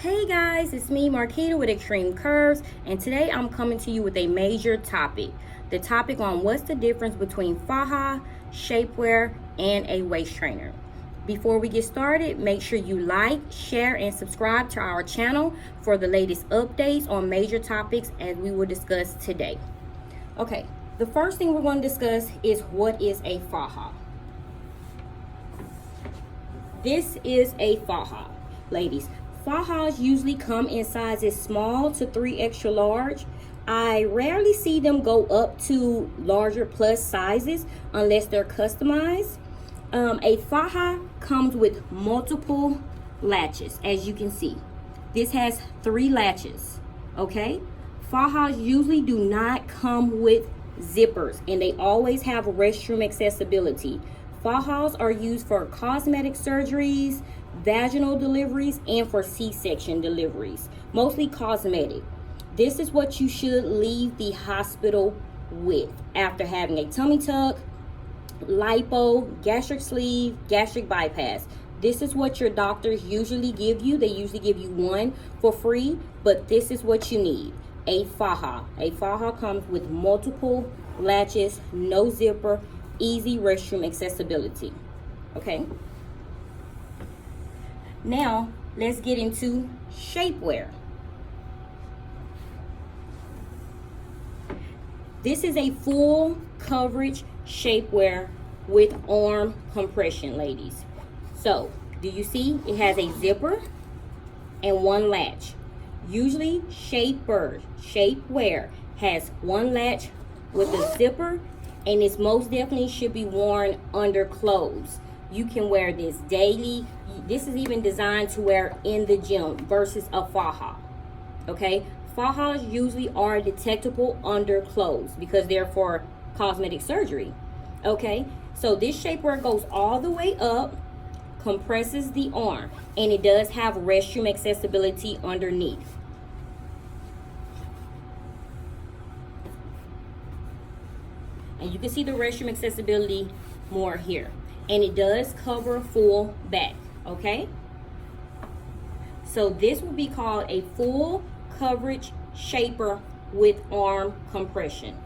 Hey guys, it's me Marquita with Extreme Curves, and today I'm coming to you with a major topic. The topic on what's the difference between Faja, shapewear, and a waist trainer. Before we get started, make sure you like, share, and subscribe to our channel for the latest updates on major topics as we will discuss today. Okay, the first thing we're going to discuss is what is a Faja. This is a Faja, ladies. Fajas usually come in sizes small to 3 extra large. I rarely see them go up to larger plus sizes unless they're customized. A Faja comes with multiple latches, as you can see. This has 3 latches, okay? Fajas usually do not come with zippers, and they always have restroom accessibility. Fajas are used for cosmetic surgeries, vaginal deliveries, and for C-section deliveries, mostly cosmetic. This is what you should leave the hospital with after having a tummy tuck, lipo, gastric sleeve, gastric bypass. This is what your doctors usually give you. They usually give you one for free, but this is what you need, a Faja. A Faja comes with multiple latches, no zipper, easy restroom accessibility. Okay. Now, let's get into shapewear. This is a full coverage shapewear with arm compression, ladies. So, do you see it has a zipper and 1 latch? Usually, shapewear has 1 latch with a zipper, and it's most definitely should be worn under clothes. You can wear this daily. This is even designed to wear in the gym versus a Faja. Okay, Fajas usually are detectable under clothes because they're for cosmetic surgery. Okay, so this shapewear goes all the way up, compresses the arm, and it does have restroom accessibility underneath. And you can see the restroom accessibility more here. And it does cover full back, okay? So this will be called a full coverage shaper with arm compression.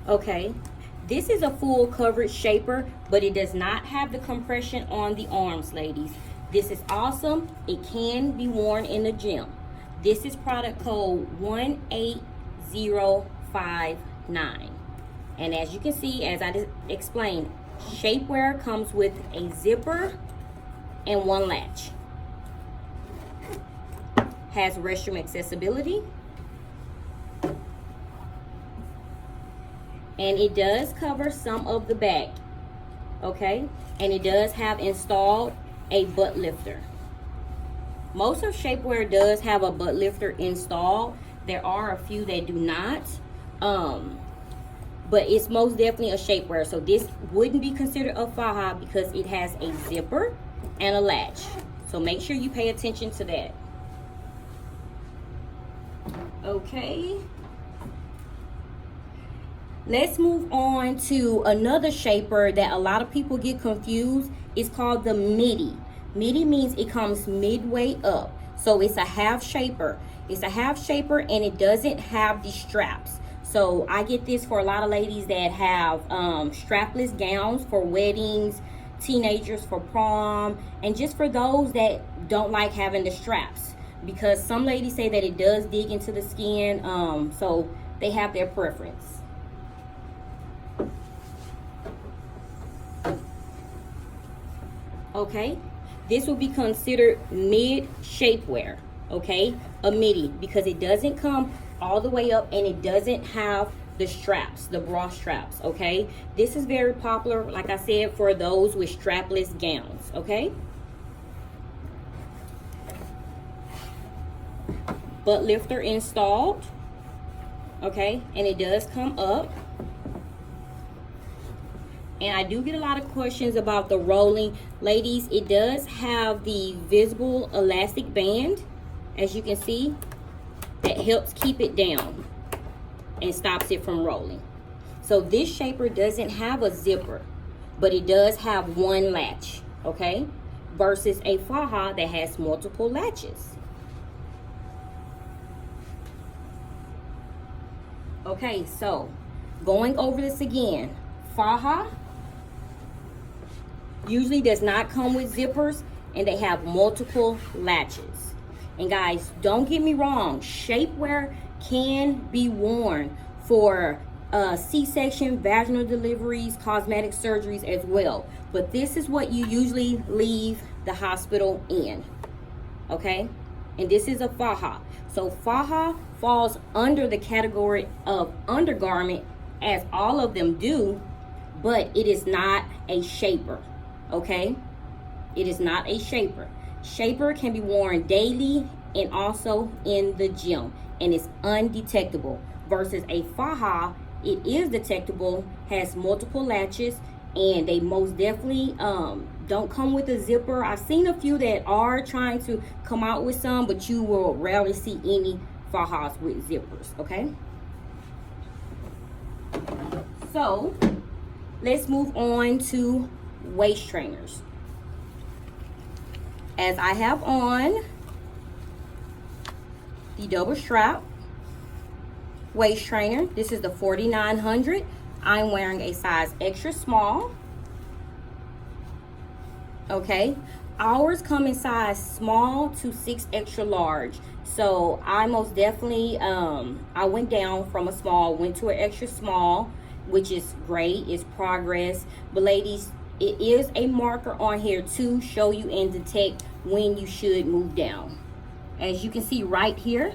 Okay, this is a full coverage shaper, but it does not have the compression on the arms, ladies. This is awesome. It can be worn in the gym. This is product code 18059. And as you can see, as I explained, shapewear comes with a zipper and 1 latch. Has restroom accessibility. And it does cover some of the back. Okay? And it does have installed a butt lifter. Most of shapewear does have a butt lifter installed. There are a few that do not, but it's most definitely a shapewear. So this wouldn't be considered a Faja because it has a zipper and a latch. So make sure you pay attention to that. Okay, let's move on to another shaper that a lot of people get confused. It's called the midi. Midi means it comes midway up. So it's a half shaper. It's a half shaper and it doesn't have the straps. So I get this for a lot of ladies that have strapless gowns for weddings, teenagers for prom, and just for those that don't like having the straps. Because some ladies say that it does dig into the skin, so they have their preference. Okay, this will be considered mid shapewear, okay, a midi, because it doesn't come all the way up and it doesn't have the straps, the bra straps, okay. This is very popular, like I said, for those with strapless gowns, okay. Butt lifter installed, okay, and it does come up. And I do get a lot of questions about the rolling. Ladies, it does have the visible elastic band, as you can see, that helps keep it down. and stops it from rolling. So this shaper doesn't have a zipper, but it does have one latch, okay? Versus a faja that has multiple latches. Okay, so going over this again, faja usually does not come with zippers, and they have multiple latches. And guys, don't get me wrong, shapewear can be worn for C-section, vaginal deliveries, cosmetic surgeries as well. But this is what you usually leave the hospital in, okay? And this is a faja. So faja falls under the category of undergarment, as all of them do, but it is not a shaper, okay? It is not a shaper. Shaper can be worn daily and also in the gym, and it's undetectable. Versus a faja, it is detectable, has multiple latches, and they most definitely don't come with a zipper. I've seen a few that are trying to come out with some, but you will rarely see any fajas with zippers, okay? So let's move on to waist trainers. As I have on the double strap waist trainer, this is the 4900. I'm wearing a size extra small, okay? Ours come in size small to 6 extra large. So I most definitely, I went down from a small, went to an extra small, which is great, it's progress. But ladies, it is a marker on here to show you and detect when you should move down. As you can see right here,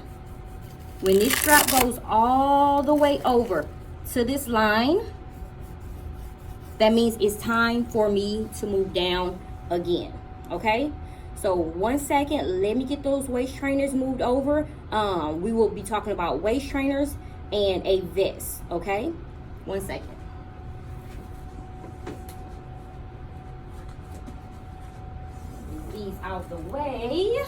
when this strap goes all the way over to this line, that means it's time for me to move down again, okay? So 1 second, let me get those waist trainers moved over. We will be talking about waist trainers and a vest, okay? 1 second. These out the way.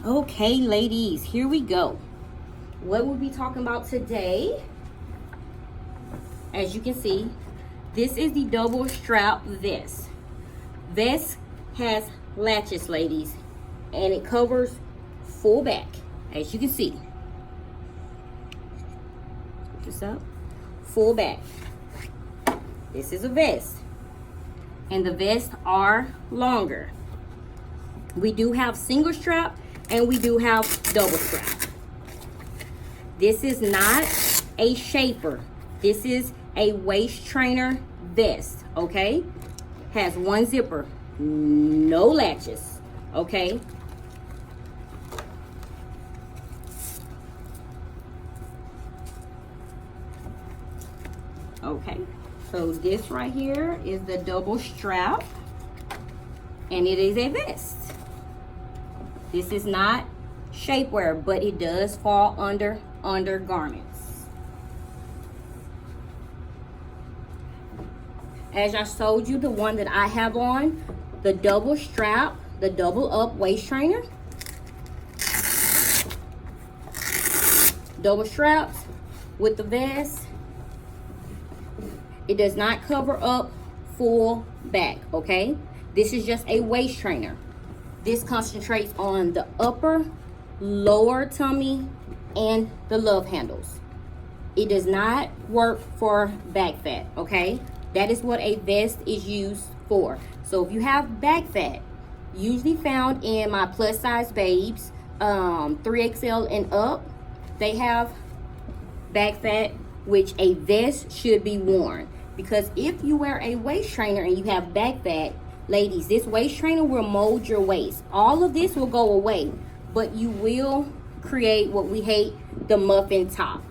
Okay, ladies, here we go. What we'll be talking about today, as you can see, this is the double strap vest. Vest has latches, ladies, and it covers full back, as you can see. Put this up, full back. This is a vest, and the vests are longer. We do have single strap, and we do have double strap. This is not a shaper. This is a waist trainer vest, okay? Has one zipper, no latches, okay? Okay, so this right here is the double strap, and it is a vest. This is not shapewear, but it does fall under undergarments. As I showed you, the one that I have on, the double strap, the double up waist trainer. Double straps with the vest. It does not cover up full back, okay? This is just a waist trainer. This concentrates on the upper, lower tummy, and the love handles. It does not work for back fat, okay? That is what a vest is used for. So if you have back fat, usually found in my plus size babes, 3XL and up, they have back fat, which a vest should be worn. Because if you wear a waist trainer and you have back fat, ladies, this waist trainer will mold your waist. All of this will go away, but you will create what we hate, the muffin top.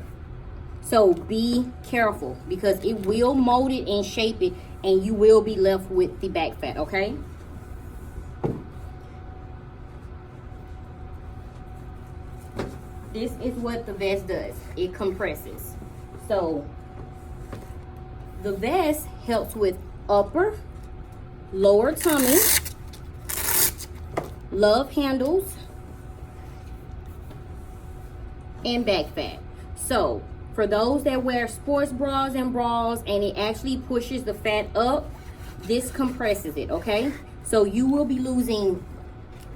So be careful, because it will mold it and shape it, and you will be left with the back fat, okay? this is what the vest does. It compresses. So the vest helps with upper, lower tummy, love handles, and back fat. So for those that wear sports bras and it actually pushes the fat up, this compresses it, okay? So you will be losing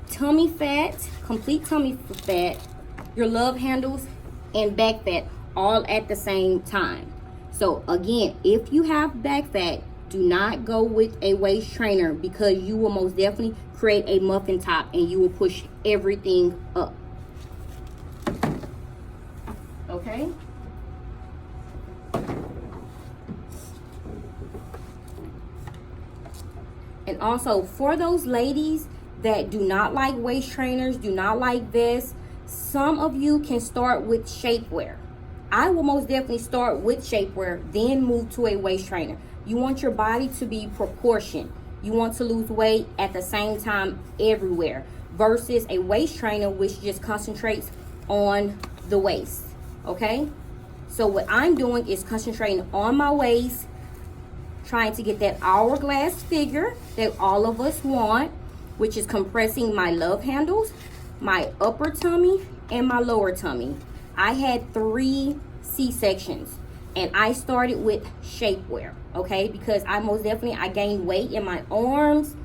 tummy fat, complete tummy fat, your love handles, and back fat all at the same time. So again, if you have back fat, do not go with a waist trainer, because you will most definitely create a muffin top and you will push everything up. Okay? And also, for those ladies that do not like waist trainers, do not like vests, some of you can start with shapewear. I will most definitely start with shapewear, then move to a waist trainer. You want your body to be proportioned. You want to lose weight at the same time everywhere, versus a waist trainer which just concentrates on the waist. Okay? So what I'm doing is concentrating on my waist, trying to get that hourglass figure that all of us want, which is compressing my love handles, my upper tummy, and my lower tummy. I had 3 C-sections, and I started with shapewear, okay? Because I gained weight in my arms,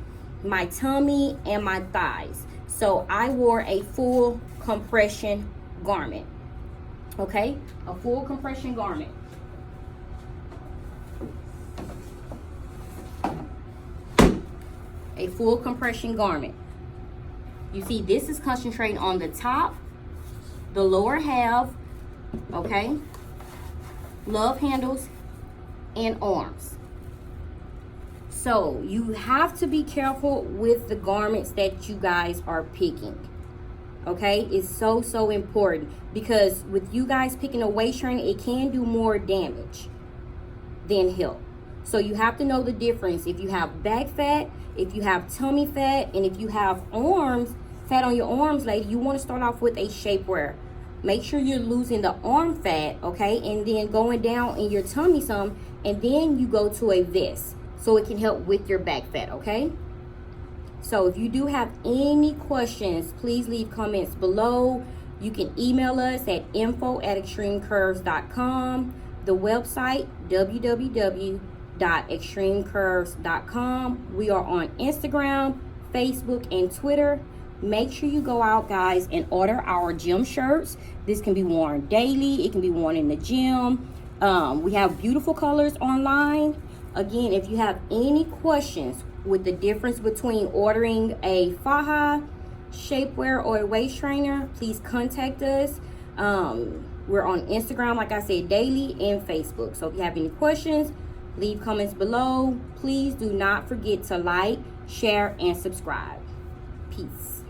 my tummy, and my thighs. So I wore a full compression garment, okay? A full compression garment. A full compression garment. You see, this is concentrating on the top, the lower half, okay, love handles, and arms. So you have to be careful with the garments that you guys are picking, okay? It's so important, because with you guys picking a waist trainer, it can do more damage than help. So you have to know the difference. If you have back fat, if you have tummy fat, and if you have fat on your arms, lady, you want to start off with a shapewear. Make sure you're losing the arm fat, okay, and then going down in your tummy some, and then you go to a vest so it can help with your back fat, okay? So if you do have any questions, please leave comments below. You can email us at info@extremecurves.com. The website, www.extremecurves.com. We are on Instagram, Facebook, and Twitter. Make sure you go out, guys, and order our gym shirts. This can be worn daily. It can be worn in the gym. We have beautiful colors online. Again, if you have any questions with the difference between ordering a Faja, shapewear, or a waist trainer, please contact us. We're on Instagram, like I said, daily, and Facebook. So if you have any questions, leave comments below. Please do not forget to like, share, and subscribe. Peace.